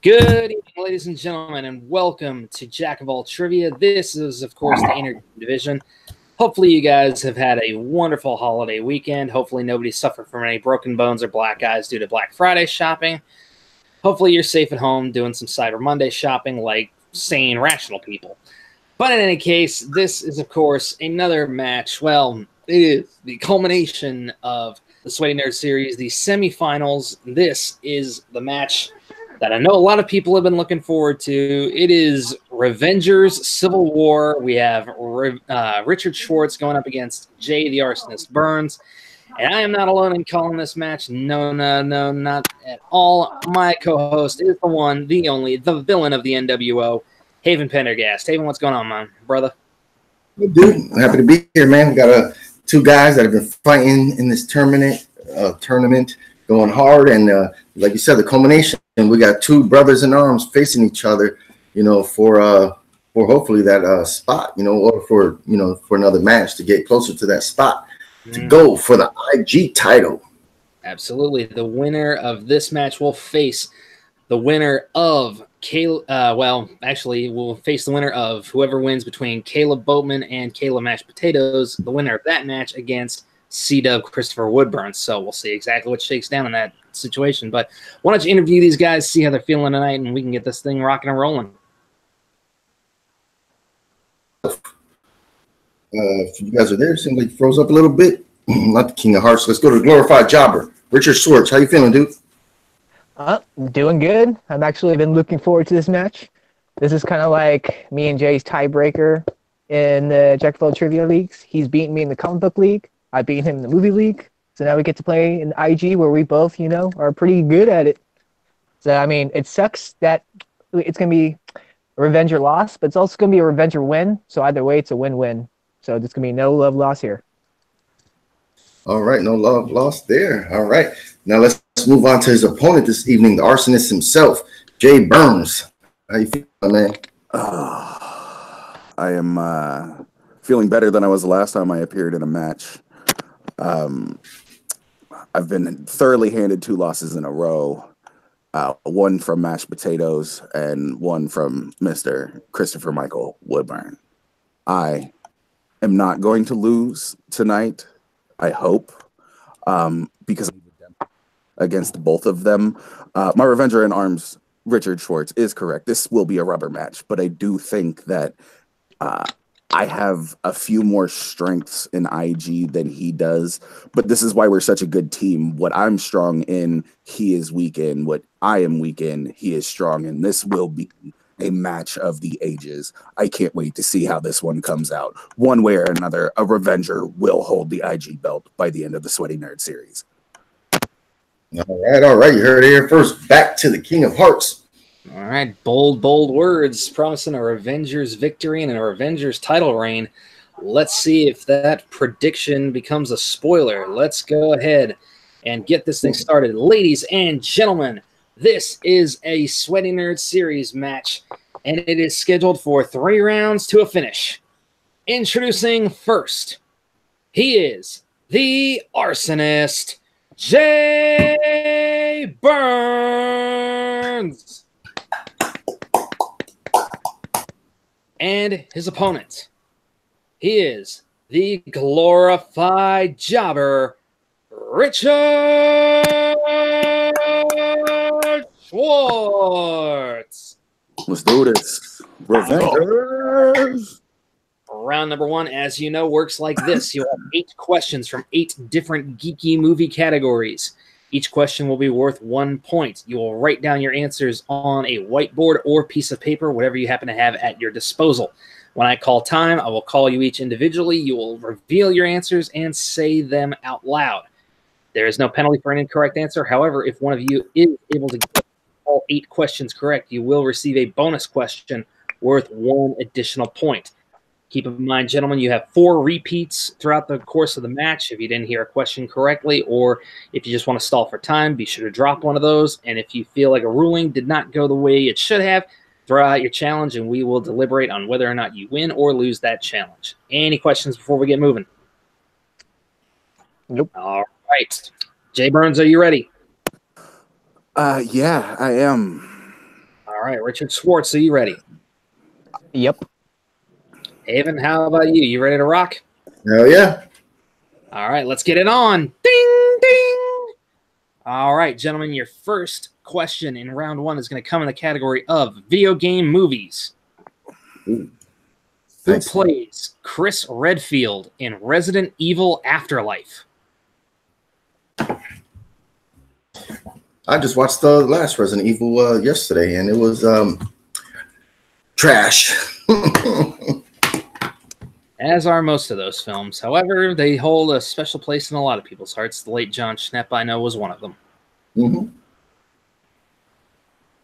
Good evening, ladies and gentlemen, and welcome to Jack of All Trivia. This is, of course, the Internet Division. Hopefully you guys have had a wonderful holiday weekend. Hopefully nobody suffered from any broken bones or black eyes due to Black Friday shopping. Hopefully you're safe at home doing some Cyber Monday shopping like sane, rational people. But in any case, this is, of course, another match. Well, it is the culmination of the Sweaty Nerd Series, the semifinals. This is the match that I know a lot of people have been looking forward to. It is Revengers Civil War. We have Richard Schwartz going up against Jay the Arsonist Burnz. And I am not alone in calling this match. No, not at all. My co-host is the one, the only, the villain of the NWO, Haven Pendergast. Haven, what's going on, man, brother? Good, dude. I'm happy to be here, man. We got two guys that have been fighting in this tournament, going hard. And like you said, the culmination. And we got two brothers in arms facing each other, for hopefully that spot, or for another match to get closer to that spot to go for the IG title. Absolutely. The winner of this match will face the winner of we'll face the winner of whoever wins between Caleb Boatman and Caleb Mashed Potatoes, the winner of that match against C-Dub Christopher Woodburn. So we'll see exactly what shakes down in that situation. But why don't you interview these guys, see how they're feeling tonight, and we can get this thing rocking and rolling. If you guys are there, it seems like it froze up a little bit. Not the King of Hearts. Let's go to the glorified jobber, Richard Schwartz. How you feeling, dude? Doing good. I've actually been looking forward to this match. This is kind of like me and Jay's tiebreaker in the Jack of All Trivia leagues. He's beaten me in the comic book league. I beat him in the movie league. So now we get to play in IG where we both, are pretty good at it. So, I mean, it sucks that it's going to be a Revenger loss, but it's also going to be a Revenger win. So either way, it's a win-win. So there's going to be no love loss here. All right, no love lost there. All right. Now let's move on to his opponent this evening, the arsonist himself, Jay Burnz. How you feeling, man? I am feeling better than I was the last time I appeared in a match. I've been thoroughly handed 2 losses in a row, one from Mashed Potatoes and one from Mr. Christopher Michael Woodburn. I am not going to lose tonight, I hope, because against both of them. My Revenger in Arms, Richard Schwartz, is correct. This will be a rubber match, but I do think that I have a few more strengths in IG than he does, but this is why we're such a good team. What I'm strong in, he is weak in. What I am weak in, he is strong in. This will be a match of the ages. I can't wait to see how this one comes out. One way or another, a Revenger will hold the IG belt by the end of the Sweaty Nerd Series. All right. You heard it here first. Back to the King of Hearts. All right, bold words promising a Revengers victory and a Revengers title reign. Let's see if that prediction becomes a spoiler. Let's go ahead and get this thing started. Ladies and gentlemen, this is a Sweaty Nerd Series match, and it is scheduled for 3 rounds to a finish. Introducing first, he is the arsonist, Jay Burnz. And his opponent, he is the glorified jobber, Richard Schwartz. Let's do this. Revengers. Round number 1, as you know, works like this. You'll have 8 questions from 8 different geeky movie categories. Each question will be worth 1 point. You will write down your answers on a whiteboard or piece of paper, whatever you happen to have at your disposal. When I call time, I will call you each individually. You will reveal your answers and say them out loud. There is no penalty for an incorrect answer. However, if one of you is able to get all 8 questions correct, you will receive a bonus question worth 1 additional point. Keep in mind, gentlemen, you have 4 repeats throughout the course of the match. If you didn't hear a question correctly, or if you just want to stall for time, be sure to drop one of those. And if you feel like a ruling did not go the way it should have, throw out your challenge, and we will deliberate on whether or not you win or lose that challenge. Any questions before we get moving? Nope. All right. Jay Burnz, are you ready? Yeah, I am. All right, Richard Schwartz, are you ready? Yep. Haven, how about you? You ready to rock? Hell yeah. All right, let's get it on. Ding, ding. All right, gentlemen, your first question in round one is going to come in the category of video game movies. Ooh. Who Nice. plays Chris Redfield in Resident Evil Afterlife? I just watched the last Resident Evil yesterday, and it was trash. As are most of those films. However, they hold a special place in a lot of people's hearts. The late John Schnepp, I know, was one of them. Mm-hmm.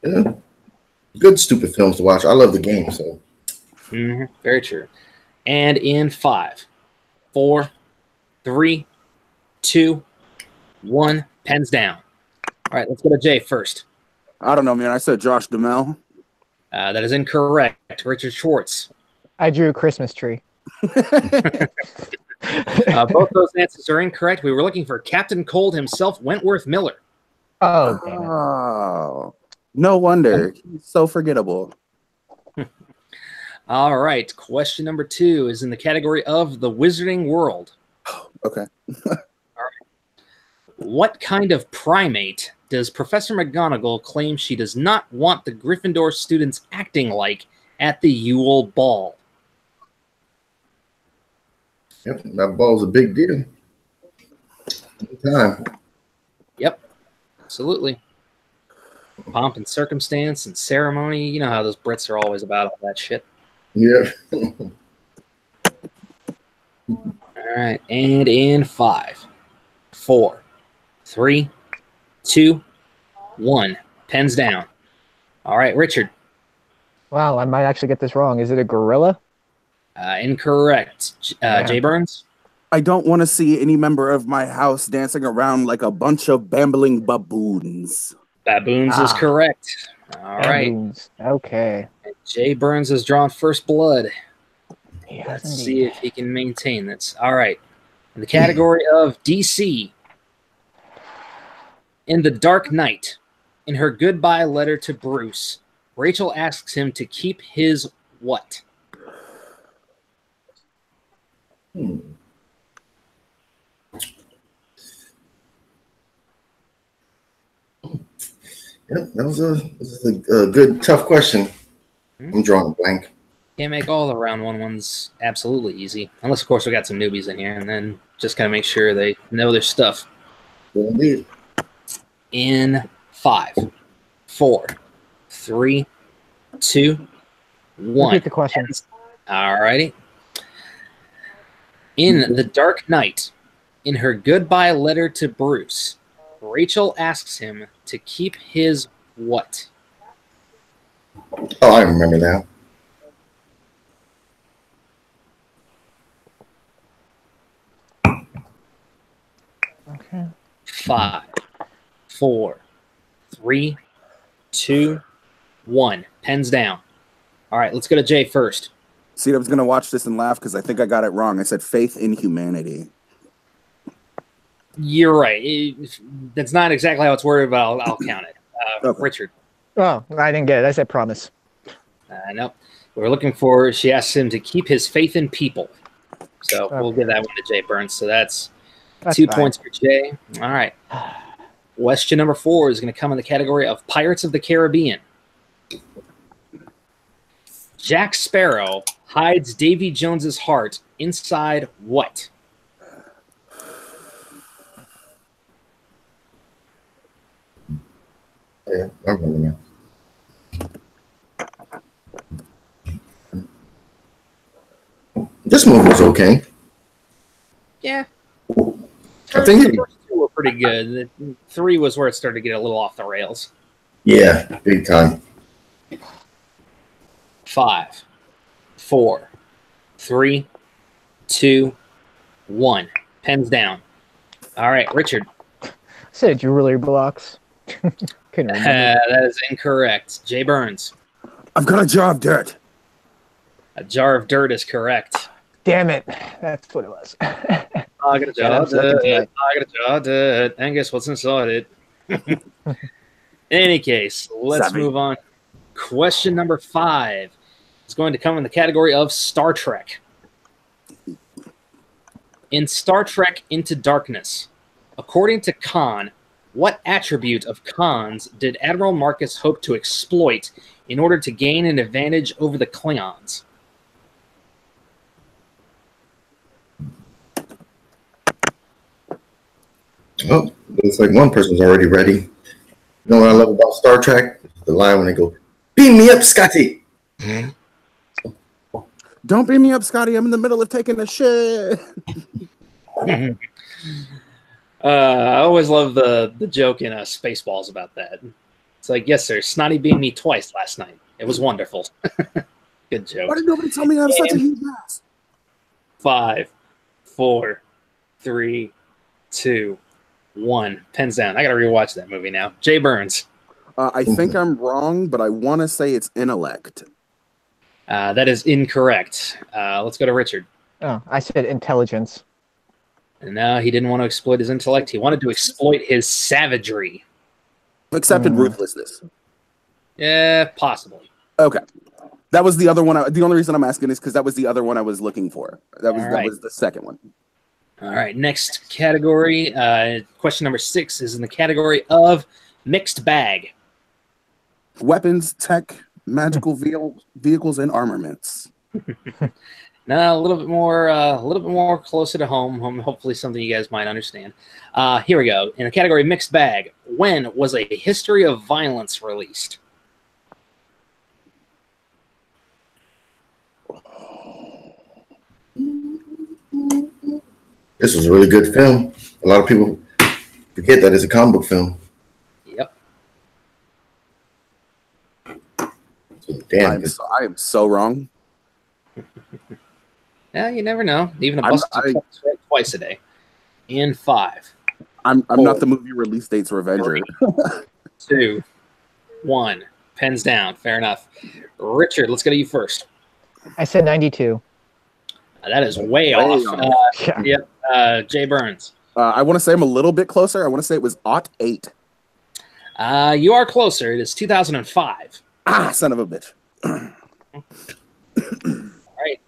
Yeah. Good stupid films to watch. I love the game, so. Very true. And in 5, 4, 3, 2, 1, pens down. All right, let's go to Jay first. I don't know, man. I said Josh Duhamel. That is incorrect. Richard Schwartz. I drew a Christmas tree. Both those answers are incorrect. We were looking for Captain Cold himself, Wentworth Miller. Oh, damn it. Oh, no wonder. He's so forgettable. All right, question number 2 is in the category of the Wizarding World. Okay. What kind of primate does Professor McGonagall claim she does not want the Gryffindor students acting like at the Yule Ball? Yep, that ball's a big deal. Time. Yep, absolutely. Pomp and circumstance and ceremony. You know how those Brits are always about all that shit. Yeah. All right, and in 5, 4, 3, 2, 1, pens down. All right, Richard. Wow, I might actually get this wrong. Is it a gorilla? Incorrect. Jay Burnz. I don't want to see any member of my house dancing around like a bunch of bambling baboons. Baboons is correct. All right. Baboons. Okay. And Jay Burnz has drawn first blood. Yes, Let's indeed. see if he can maintain this. All right. In the category of DC, in The Dark Knight, in her goodbye letter to Bruce, Rachel asks him to keep his what? Yep, that was a good, tough question. I'm drawing a blank. Can't make all the round one ones absolutely easy. Unless, of course, we got some newbies in here, and then just got to make sure they know their stuff. Yeah, indeed. In 5, 4, 3, 2, 1. Repeat the question. All righty. In The Dark Knight, in her goodbye letter to Bruce, Rachel asks him to keep his what? Oh, I remember now. Okay. 5, 4, 3, 2, 1. Pens down. All right, let's go to Jay first. See, I was going to watch this and laugh because I think I got it wrong. I said faith in humanity. You're right. That's not exactly how it's worded, but I'll count it. Okay. Richard. Oh, I didn't get it. I said promise. No. We're looking for, she asks him to keep his faith in people. So we'll give that one to Jay Burnz. So that's 2 fine. points for Jay. All right. Question number 4 is going to come in the category of Pirates of the Caribbean. Jack Sparrow hides Davy Jones's heart inside what? Yeah, I remember now. This movie was okay. Yeah. I think the first 2 were pretty good. The 3 was where it started to get a little off the rails. Yeah, big time. 5, 4, 3, 2, 1. Pens down. All right, Richard. I said jewelry blocks. Couldn't remember. That is incorrect. Jay Burnz. I've got a jar of dirt. A jar of dirt is correct. Damn it. That's what it was. I got a jar Yeah, of that's looking dirt. tonight. I got a jar of dirt. And guess what's inside it? In any case, let's 7. move on. Question number 5 is going to come in the category of Star Trek. In Star Trek Into Darkness, according to Khan, what attribute of Khan's did Admiral Marcus hope to exploit in order to gain an advantage over the Klingons? Oh, looks like one person's already ready. You know what I love about Star Trek? The line when they go, "Beam me up, Scotty." Don't beam me up, Scotty. I'm in the middle of taking a shit. I always love the joke in Spaceballs about that. It's like, yes, sir, Snotty beamed me twice last night. It was wonderful. Good joke. Why did nobody tell me I have such a huge ass? 5, 4, 3, 2, 1. Pens down. I got to rewatch that movie now. Jay Burnz. I think I'm wrong, but I want to say it's intellect. That is incorrect. Let's go to Richard. Oh, I said intelligence. And no, he didn't want to exploit his intellect. He wanted to exploit his savagery. Accepted ruthlessness. Yeah, possibly. Okay. That was the other one. The only reason I'm asking is because that was the other one I was looking for. That was the second one. All right. Next category. Question number 6 is in the category of mixed bag. Weapons, tech, magical vehicles, and armaments. Now a little bit more closer to home. Hopefully something you guys might understand. Here we go. In the category mixed bag, when was A History of Violence released? This was a really good film. A lot of people forget that it's a comic book film. Yep. Damn. I am so wrong. Yeah, you never know. Even a busted twice a day. In 5. I'm 4, not the movie release date's revenger. 2, 1. Pens down. Fair enough. Richard, let's go to you first. I said 92. That is way off. Yep. Jay Burnz. I want to say I'm a little bit closer. I want to say it was 08. You are closer. It is 2005. Ah, son of a bitch. All right.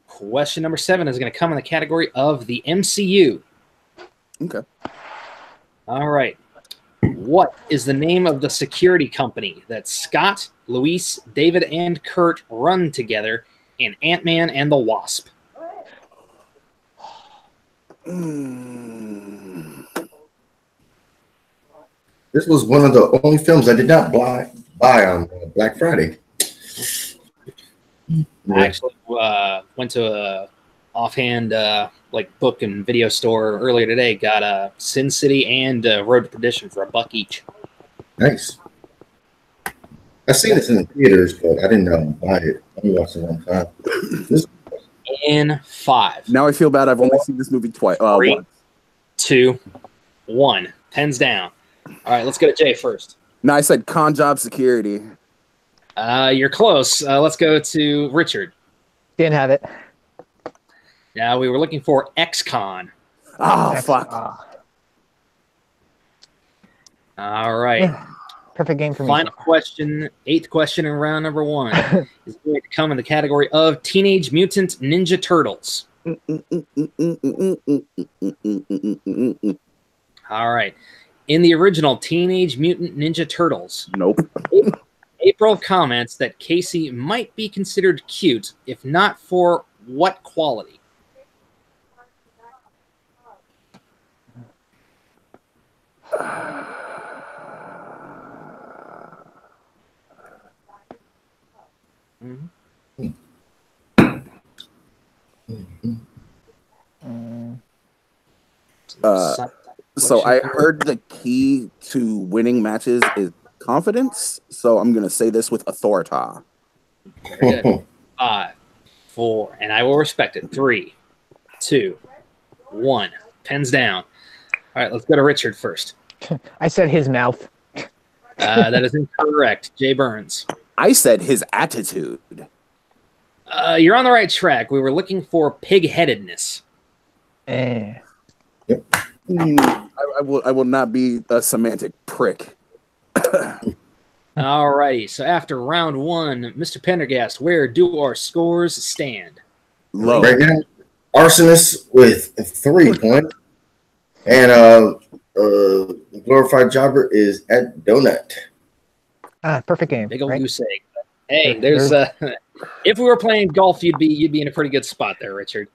Question number 7 is going to come in the category of the MCU. Okay. All right. What is the name of the security company that Scott, Luis, David, and Kurt run together in Ant-Man and the Wasp? This was one of the only films I did not buy on Black Friday. I actually went to a offhand book and video store earlier today. Got Sin City and Road to Perdition for $1 each. Nice. I've seen this in the theaters, but I didn't buy it. I only watched it one time. In 5. Now I feel bad. I've only seen this movie twice. 3, Once. 2, 1. Pens down. All right, let's go to Jay first. No, I said con job security. You're close. Let's go to Richard. Didn't have it. Now we were looking for ex-con. Oh, fuck. All right. Perfect game for me. Final question, 8th question in round number 1 is going to come in the category of Teenage Mutant Ninja Turtles. All right. In the original Teenage Mutant Ninja Turtles, Nope. April comments that Casey might be considered cute, if not for what quality? So I heard the key to winning matches is confidence. So I'm going to say this with authority. Very good. 5, 4, and I will respect it. 3, 2, 1. Pens down. All right, let's go to Richard first. I said his mouth. That is incorrect. Jay Burnz. I said his attitude. You're on the right track. We were looking for pig-headedness. I will not be a semantic prick. All righty. So after round one, Mr. Pendergast, where do our scores stand? Low. Right now, Arsonist with 3 points, and Glorified Jobber is at Donut. Perfect game. Big old right? goose egg. Hey, there's if we were playing golf, you'd be in a pretty good spot there, Richard.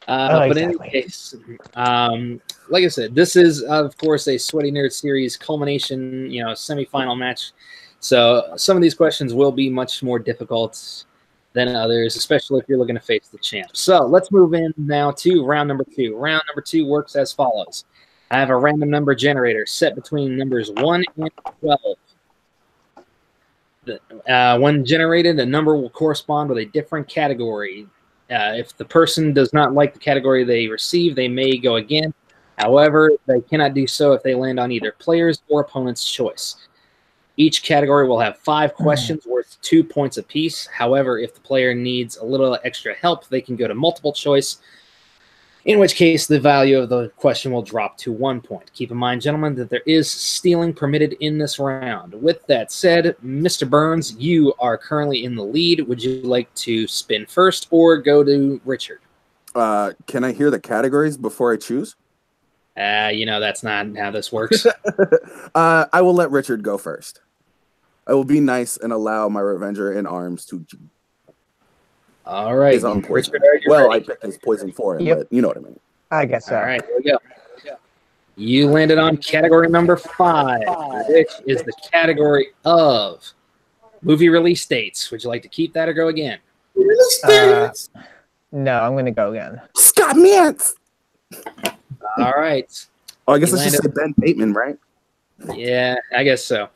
But in any case, like I said, this is of course a Sweaty Nerd Series culmination, semifinal match. So some of these questions will be much more difficult than others, especially if you're looking to face the champ. So let's move in now to round number 2. Round number 2 works as follows. I have a random number generator set between numbers 1 and 12. When generated, a number will correspond with a different category. If the person does not like the category they receive, they may go again. However, they cannot do so if they land on either player's or opponent's choice. Each category will have 5 questions worth 2 points apiece. However, if the player needs a little extra help, they can go to multiple choice, in which case the value of the question will drop to 1 point. Keep in mind, gentlemen, that there is stealing permitted in this round. With that said, Mr. Burnz, you are currently in the lead. Would you like to spin first or go to Richard? Can I hear the categories before I choose? That's not how this works. I will let Richard go first. I will be nice and allow my Revenger in Arms to. All right. His own poison. Richard, are you ready? I picked his poison for him, but you know what I mean. I guess so. All right, here we go. You landed on category number 5, which is the category of movie release dates. Would you like to keep that or go again? No, I'm going to go again. Scott Mintz. All right. Oh, I guess I should say Ben Bateman, right? Yeah, I guess so.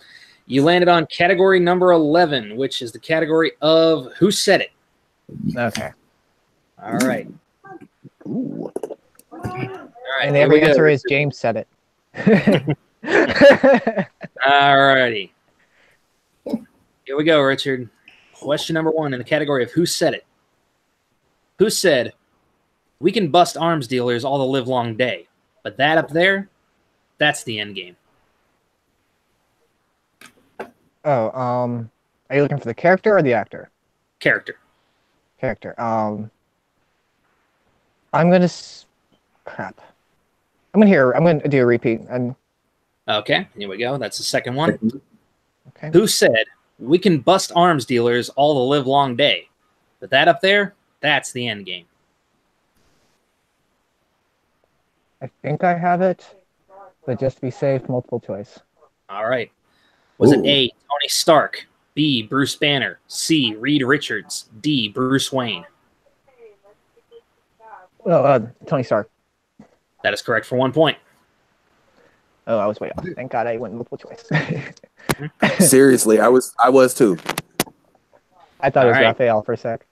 You landed on category number 11, which is the category of Who Said It? Okay. All right. Ooh. All right. And every answer is James said it. All righty. Here we go, Richard. Question number 1 in the category of Who Said It? Who said, "We can bust arms dealers all the live long day, but that up there, that's the end game"? Oh, are you looking for the character or the actor? Character. Character. I'm gonna crap. I'm gonna do a repeat. Okay, here we go. That's the second one. Okay. Who said, "We can bust arms dealers all the live long day, but that up there, that's the end game"? I think I have it, but just to be safe, multiple choice. All right. Was it A, Tony Stark, B, Bruce Banner, C, Reed Richards, D, Bruce Wayne? Well, Tony Stark. That is correct for 1 point. Oh, I was way off. Thank God I went multiple choice. Seriously, I was too. I thought it was All right. Raphael for a sec.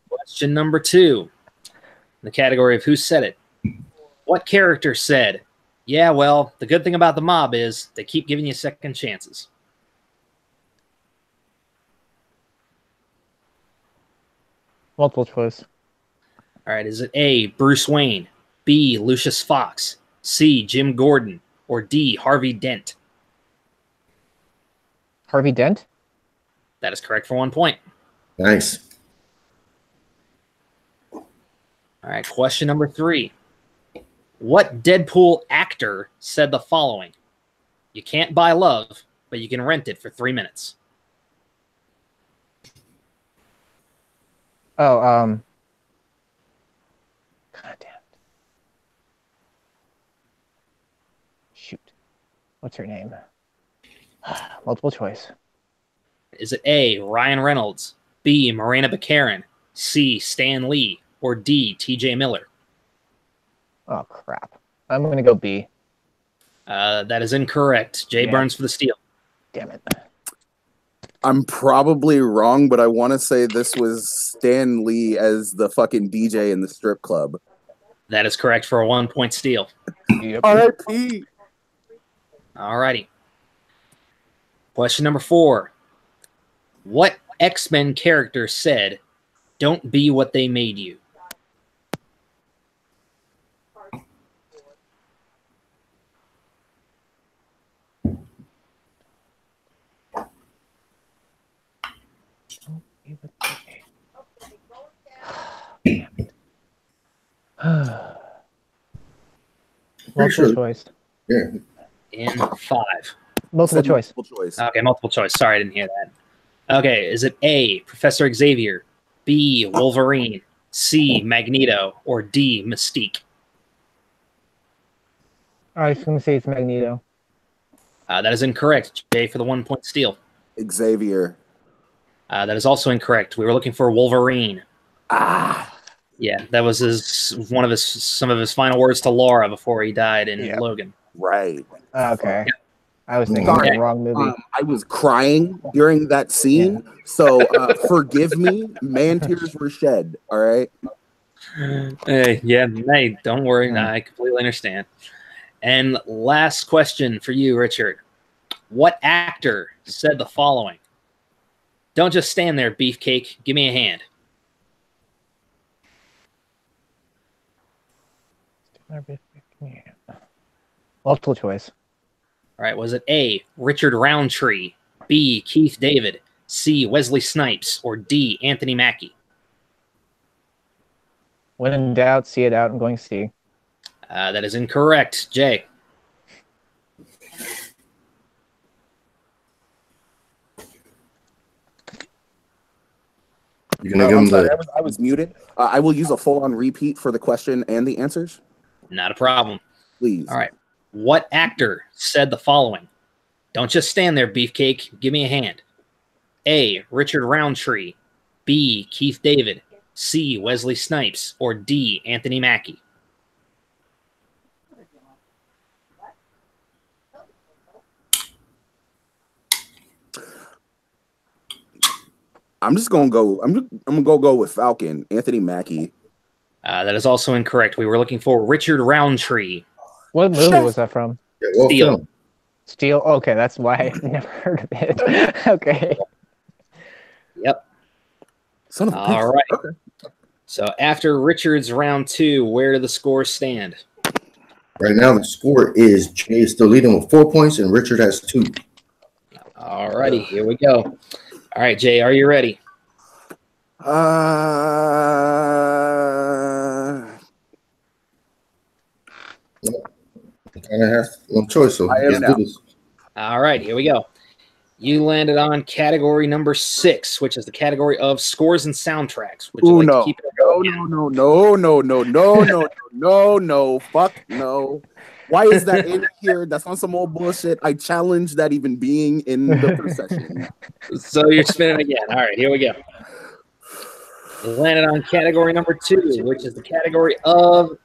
Question number 2. In the category of Who Said It? What character said, "Yeah, well, the good thing about the mob is they keep giving you second chances"? Multiple choice. All right. Is it A, Bruce Wayne, B, Lucius Fox, C, Jim Gordon, or D, Harvey Dent? Harvey Dent? That is correct for 1 point. Nice. All right. Question number 3. What Deadpool actor said the following? "You can't buy love, but you can rent it for 3 minutes"? Oh, God damn it. Shoot. What's her name? Multiple choice. Is it A, Ryan Reynolds, B, Morena Baccarin, C, Stan Lee, or D, TJ Miller? Oh, crap. I'm going to go B. That is incorrect. Jay Yeah. Burnz for the steal. Damn it. I'm probably wrong, but I want to say this was Stan Lee as the fucking DJ in the strip club. That is correct for a 1 point steal. Yep. R.I.P. All righty. Question number 4. What X-Men character said, "Don't be what they made you"? Multiple choice. Yeah. In 5. Multiple choice. Multiple choice. Okay, multiple choice. Sorry, I didn't hear that. Okay, is it A, Professor Xavier, B, Wolverine, C, Magneto, or D, Mystique? I was going to say it's Magneto. That is incorrect. Jay for the 1-point steal. Xavier. That is also incorrect. We were looking for Wolverine. Ah. Yeah, that was some of his final words to Laura before he died in Logan. Right. Okay. Yeah. I was thinking Okay. the wrong movie. I was crying during that scene, so forgive me. Man, tears were shed. All right. Hey, don't worry. I completely understand. And last question for you, Richard. What actor said the following? Don't just stand there, beefcake. Give me a hand. Multiple choice. All right, was it A, Richard Roundtree, B, Keith David, C, Wesley Snipes, or D, Anthony Mackie? When in doubt, see it out. I'm going C. That is incorrect. Jay. You're gonna give him sorry, the. I was muted. I will use a full-on repeat for the question and the answers. Not a problem. Please. All right. What actor said the following? Don't just stand there, beefcake. Give me a hand. A, Richard Roundtree, B, Keith David, C, Wesley Snipes, or D, Anthony Mackie? I'm just gonna go. I'm gonna go with Falcon. Anthony Mackie. That is also incorrect. We were looking for Richard Roundtree. What movie was that from? Steel. Steel. Okay, that's why I never heard of it. Okay. Yep. Son of a All bitch. right. Okay. So after Richard's round 2, where do the scores stand? Right now, the score is Jay is still leading with 4 points, and Richard has 2. All righty, here we go. All right, Jay, are you ready? I kind of have no choice, so I am let's now. do this. All right, here we go. You landed on category number 6, which is the category of scores and soundtracks. Would you like to keep it No. Fuck no. Why is that in here? That's on some old bullshit. I challenge that even being in the procession. So you're spinning again. All right, here we go. You landed on category number 2, which is the category of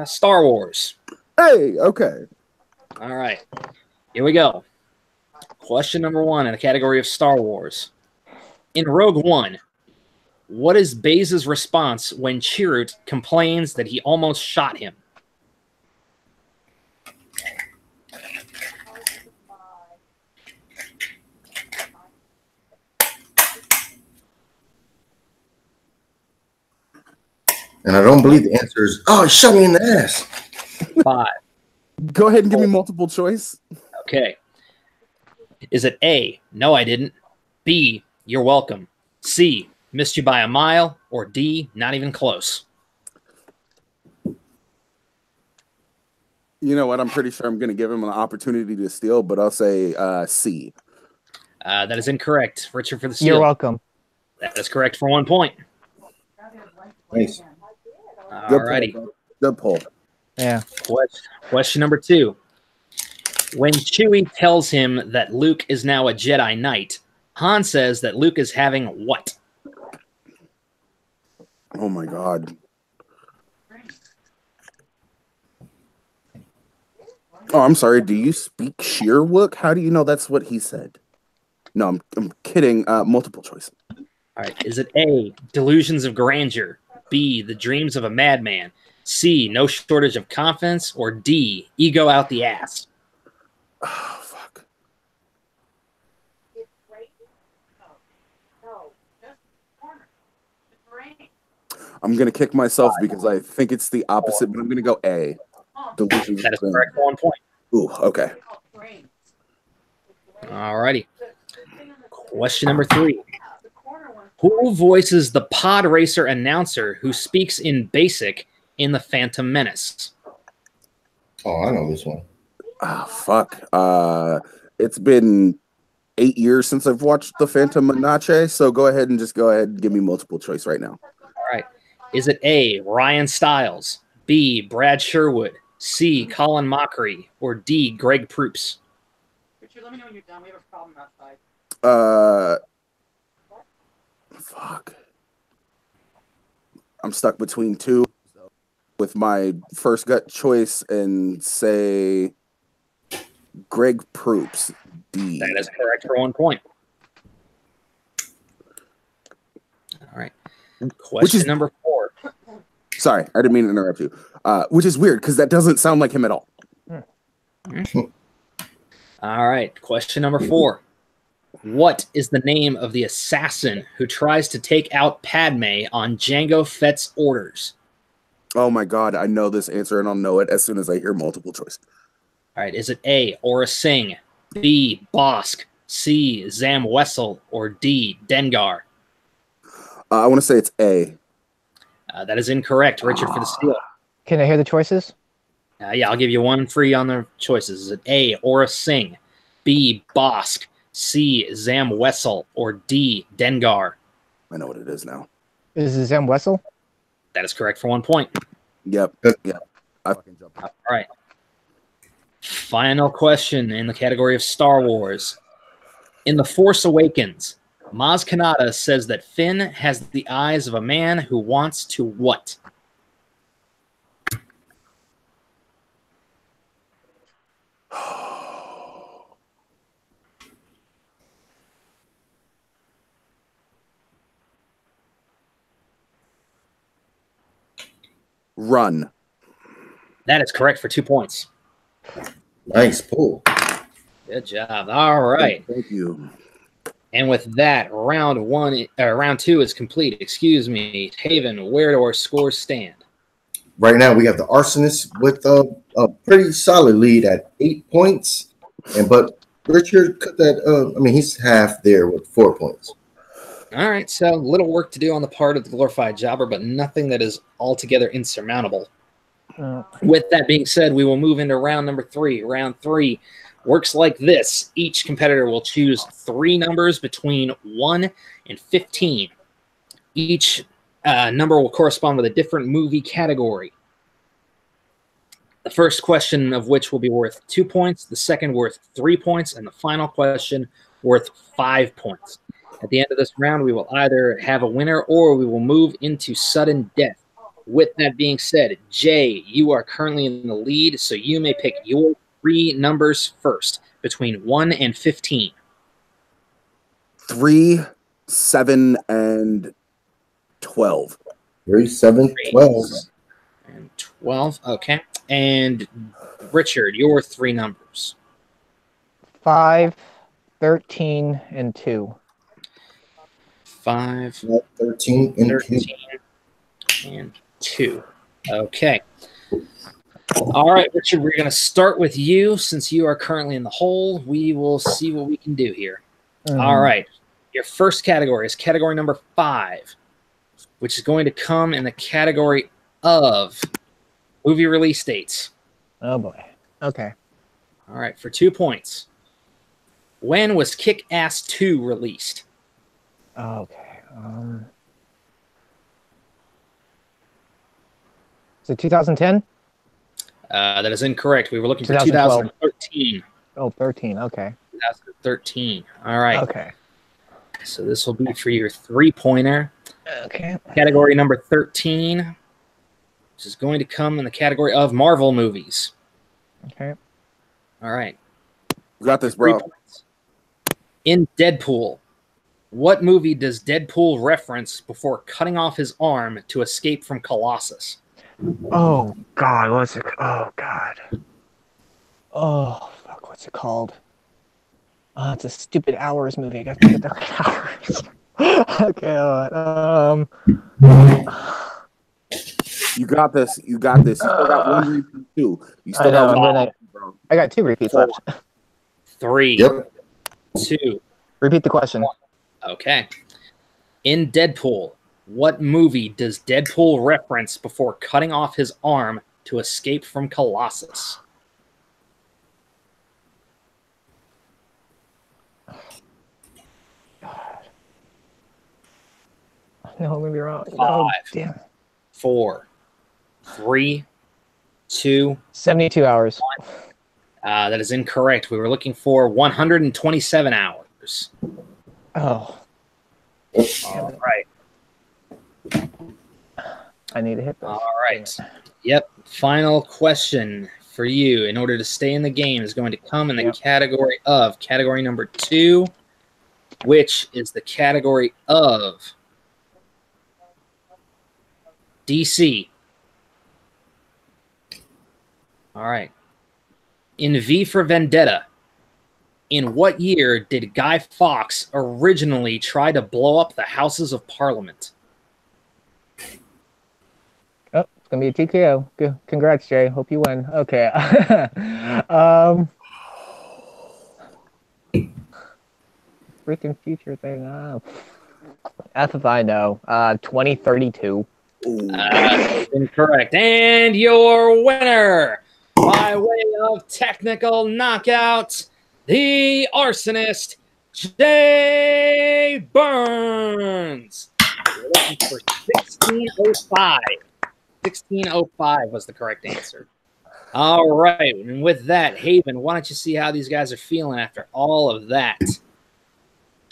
Star Wars. Hey, okay. All right, here we go. Question number 1 in the category of Star Wars. In Rogue One, what is Baze's response when Chirrut complains that he almost shot him? And I don't believe the answer is, oh, shut me in the ass. 5. Go ahead and give me multiple choice. Okay. Is it A, no, I didn't, B, you're welcome, C, missed you by a mile, or D, not even close? You know what? I'm pretty sure I'm going to give him an opportunity to steal, but I'll say C. That is incorrect. Richard for the steal. You're welcome. That is correct for 1 point. Nice. All righty. Good pull. Yeah. Question number 2. When Chewie tells him that Luke is now a Jedi Knight, Han says that Luke is having what? Oh my God. Oh, I'm sorry. Do you speak Sheerwook? How do you know that's what he said? No, I'm kidding. Multiple choice. All right. Is it A, delusions of grandeur, B, the dreams of a madman, C, no shortage of confidence, or D, ego out the ass? Oh, fuck. I'm going to kick myself because I think it's the opposite, but I'm going to go A. Delusions. That is correct for 1 point. Ooh, okay. All righty. Question number 3. Who voices the pod racer announcer who speaks in Basic in The Phantom Menace? Oh, I know this one. Ah, fuck. It's been 8 years since I've watched The Phantom Menace, so go ahead and give me multiple choice right now. All right. Is it A, Ryan Stiles, B, Brad Sherwood, C, Colin Mockery, or D, Greg Proops? Richard, let me know when you're done. We have a problem outside. Fuck. I'm stuck between two with my first gut choice and say Greg Proops. D. That is correct for 1 point. All right. Question number 4. Sorry, I didn't mean to interrupt you. Which is weird because that doesn't sound like him at all. All right. Question number 4. What is the name of the assassin who tries to take out Padme on Jango Fett's orders? Oh my God, I know this answer and I'll know it as soon as I hear multiple choice. All right. Is it A, Aura Singh, B, Bosk, C, Zam Wessel, or D, Dengar? I want to say it's A. That is incorrect. Richard for the steal. Can I hear the choices? Yeah, I'll give you one free on the choices. Is it A, Aura Singh, B, Bosk, C, Zam Wessel, or D, Dengar? I know what it is now. Is it Zam Wessel? That is correct for 1 point. Yep. Yep. I fucking jumped. All right. Final question in the category of Star Wars. In The Force Awakens, Maz Kanata says that Finn has the eyes of a man who wants to what? Run. That is correct for 2 points. Nice pull. Good job. All right. Thank you. And with that, round 2 is complete. Excuse me. Haven, where do our scores stand? Right now, we have the Arsonist with a pretty solid lead at 8 points. But Richard cut that. He's half there with 4 points. All right, so little work to do on the part of the glorified jobber, but nothing that is altogether insurmountable. With that being said, we will move into round number 3. Round 3 works like this. Each competitor will choose 3 numbers between 1 and 15. Each number will correspond with a different movie category. The first question of which will be worth 2 points, the second worth 3 points, and the final question worth 5 points. At the end of this round, we will either have a winner or we will move into sudden death. With that being said, Jay, you are currently in the lead, so you may pick your 3 numbers first, between 1 and 15. 3, 7, and 12. 3, 7, 12. And 12, okay. And Richard, your 3 numbers. 5, 13, and 2. 5, 13, and 13, and 2. Okay. All right, Richard, we're going to start with you. Since you are currently in the hole, we will see what we can do here. All right. Your first category is category number 5, which is going to come in the category of movie release dates. Oh, boy. Okay. All right, for 2 points. When was Kick-Ass 2 released? Okay. Is it 2010? That is incorrect. We were looking for 2012. 2013. Oh, 13. Okay. 2013. All right. Okay. So this will be for your 3-pointer. Okay. Category number 13, which is going to come in the category of Marvel movies. Okay. All right. You got this, 3 bro. points. In Deadpool, what movie does Deadpool reference before cutting off his arm to escape from Colossus? Oh, God. What's it? Oh, God. Oh, fuck. What's it called? It's a stupid Hours movie. I got to get the right Hours. Okay. Hold on. You got this. You got this. You still got 1 repeat, too. You still got one. I got 2 repeats left. 3, Yep. 2. Repeat the question. Okay. In Deadpool, what movie does Deadpool reference before cutting off his arm to escape from Colossus? No, maybe wrong. 5, Oh, damn. 4, 3, 2. 72 hours. That is incorrect. We were looking for 127 hours. Oh. All right. I need to hit this. All right. Yep. Final question for you in order to stay in the game is going to come in the category of category number 2, which is the category of DC. All right. In V for Vendetta, in what year did Guy Fawkes originally try to blow up the Houses of Parliament? Oh, it's gonna be a TKO. Good. Congrats, Jay. Hope you win. Okay. Freaking future thing. F if I know. 2032. Incorrect. And your winner, by way of technical knockout, the arsonist, Jay Burnz. We're looking for 1605. 1605 was the correct answer. All right. And with that, Haven, why don't you see how these guys are feeling after all of that?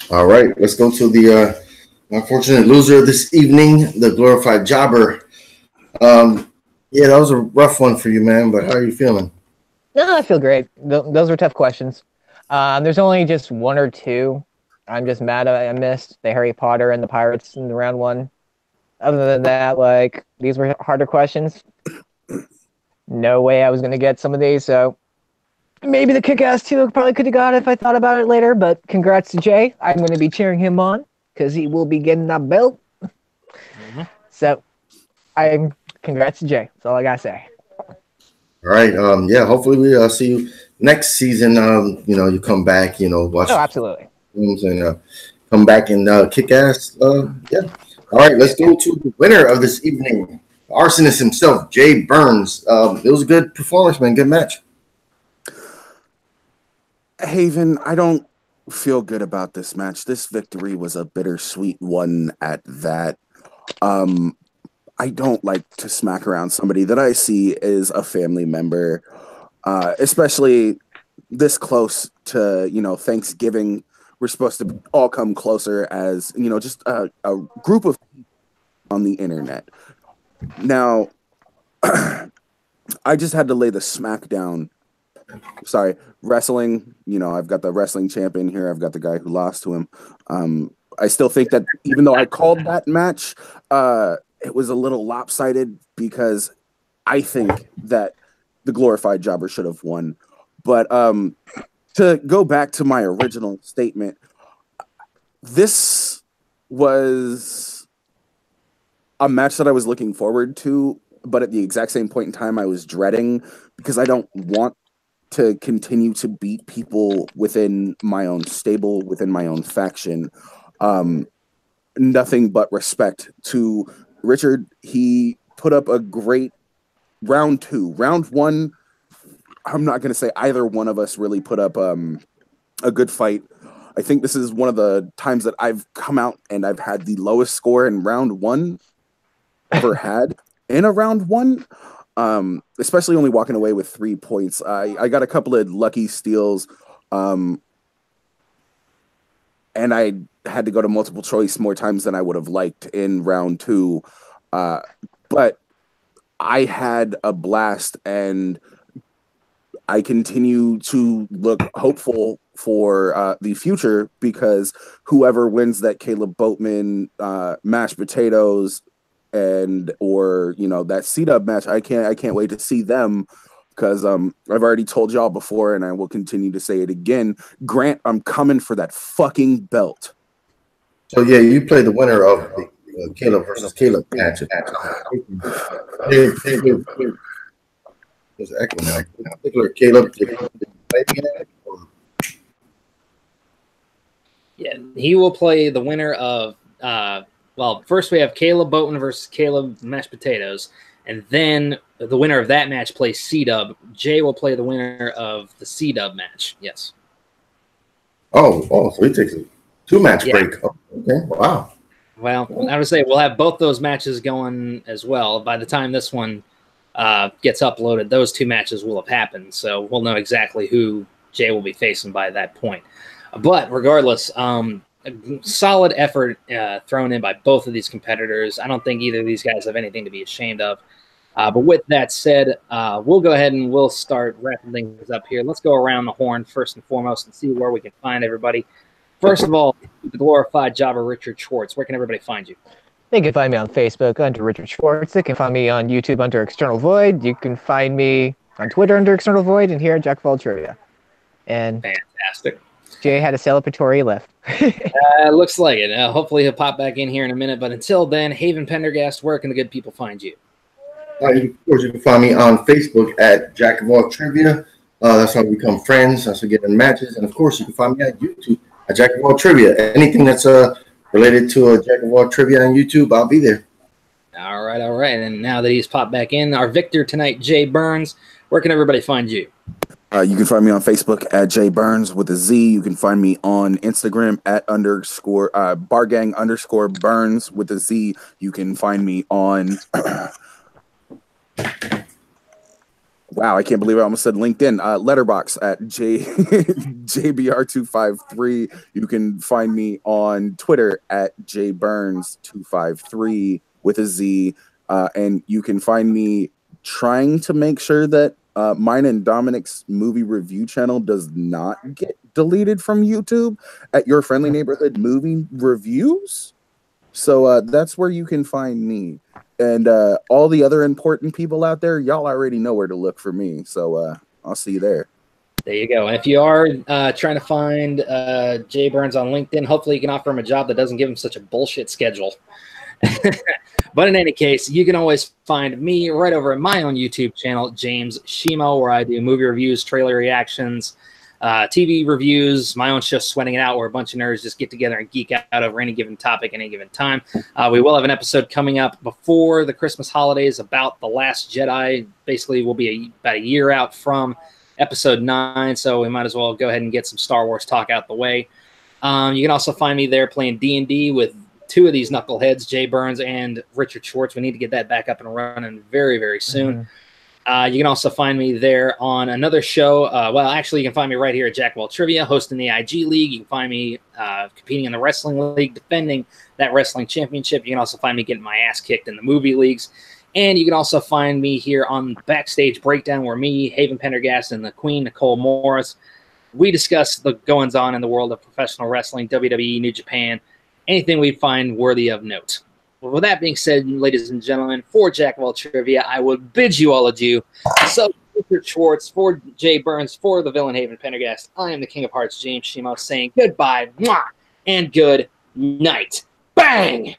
All right. Let's go to the unfortunate loser of this evening, the glorified jobber. Yeah, that was a rough one for you, man, but how are you feeling? No, I feel great. Those were tough questions. There's only just one or two I'm just mad I missed. The Harry Potter and the Pirates in the round one. Other than that, like, these were harder questions. No way I was going to get some of these, so maybe the Kick-Ass 2 probably could have got it if I thought about it later, but congrats to Jay. I'm going to be cheering him on because he will be getting that belt. Mm-hmm. So, congrats to Jay. That's all I got to say. All right. Yeah, hopefully we see you next season. You come back, watch. Oh, absolutely. And come back and kick ass. Yeah. All right, let's go to the winner of this evening, arsonist himself, Jay Burnz. It was a good performance, man. Good match. Haven, I don't feel good about this match. This victory was a bittersweet one at that. I don't like to smack around somebody that I see is a family member, especially this close to, Thanksgiving. We're supposed to all come closer as, just a group of people on the internet. Now, I just had to lay the smack down. Sorry, wrestling, I've got the wrestling champion here. I've got the guy who lost to him. I still think that even though I called that match, it was a little lopsided because I think that the glorified jobber should have won. But to go back to my original statement, this was a match that I was looking forward to, but at the exact same point in time, I was dreading because I don't want to continue to beat people within my own stable, within my own faction. Nothing but respect to Richard. He put up a great round two. Round one, I'm not going to say either one of us really put up a good fight. I think this is one of the times that I've come out and I've had the lowest score in round one ever had in a round one, especially only walking away with 3 points. I got a couple of lucky steals, and I had to go to multiple choice more times than I would have liked in round two. But I had a blast, and I continue to look hopeful for the future because whoever wins that Caleb Boatman mashed potatoes or that C-Dub match, I can't wait to see them because I've already told y'all before and I will continue to say it again. Grant, I'm coming for that fucking belt. So yeah, you play the winner of the Caleb versus Caleb match. There's echo now. In particular, Caleb. Yeah, he will play the winner of. Well, first we have Caleb Boatman versus Caleb Mashed Potatoes, and then the winner of that match plays C-Dub. Jay will play the winner of the C-Dub match. Yes. So he takes a 2-match break. Oh, okay, wow. Well, I would say we'll have both those matches going as well. By the time this one gets uploaded, those 2 matches will have happened, so we'll know exactly who Jay will be facing by that point. But regardless, a solid effort thrown in by both of these competitors. I don't think either of these guys have anything to be ashamed of. But with that said, we'll go ahead and we'll start wrapping things up here. Let's go around the horn first and foremost and see where we can find everybody. First of all, the glorified jobber Richard Schwartz. Where can everybody find you? They can find me on Facebook under Richard Schwartz. They can find me on YouTube under External Void. You can find me on Twitter under External Void and here at Jack of All Trivia. And fantastic. Jay had a celebratory lift. Looks like it. Hopefully he'll pop back in here in a minute. But until then, Haven Pendergast, where can the good people find you? Of course, you can find me on Facebook at Jack of All Trivia. That's how we become friends. That's how we get in matches. And, of course, you can find me at YouTube at Jack of All Trivia. Anything that's related to Jack of All Trivia on YouTube, I'll be there. All right. And now that he's popped back in, our victor tonight, Jay Burnz, where can everybody find you? You can find me on Facebook at Jay Burnz with a Z. You can find me on Instagram at _bargang_Burnz with a Z. You can find me on wow, I can't believe I almost said LinkedIn. Letterbox at JBR253. You can find me on Twitter at JBurns253 with a Z. And you can find me trying to make sure that mine and Dominic's movie review channel does not get deleted from YouTube at Your Friendly Neighborhood Movie Reviews. So that's where you can find me. And all the other important people out there, y'all already know where to look for me. So I'll see you there. There you go. And if you are trying to find Jay Burnz on LinkedIn, hopefully you can offer him a job that doesn't give him such a bullshit schedule. But in any case, you can always find me right over at my own YouTube channel, James Shimo, where I do movie reviews, trailer reactions, TV reviews, my own show, Sweating It Out, where a bunch of nerds just get together and geek out over any given topic, any given time. We will have an episode coming up before the Christmas holidays about The Last Jedi. Basically, we'll be about a year out from episode 9, so we might as well go ahead and get some Star Wars talk out the way. You can also find me there playing D&D with 2 of these knuckleheads, Jay Burnz and Richard Schwartz. We need to get that back up and running very, very soon. You can also find me there on another show. Well, actually, you can find me right here at Jack of All Trivia, hosting the IG League. You can find me competing in the Wrestling League, defending that wrestling championship. You can also find me getting my ass kicked in the movie leagues. And you can also find me here on Backstage Breakdown, where me, Haven Pendergast, and the Queen, Nicole Morris, we discuss the goings-on in the world of professional wrestling, WWE, New Japan, anything we find worthy of note. Well, with that being said, ladies and gentlemen, for Jack of All Trivia, I would bid you all adieu. So, Richard Schwartz, for Jay Burnz, for the villain Haven Pendergast, I am the King of Hearts, James Shimo, saying goodbye, mwah, and good night. Bang!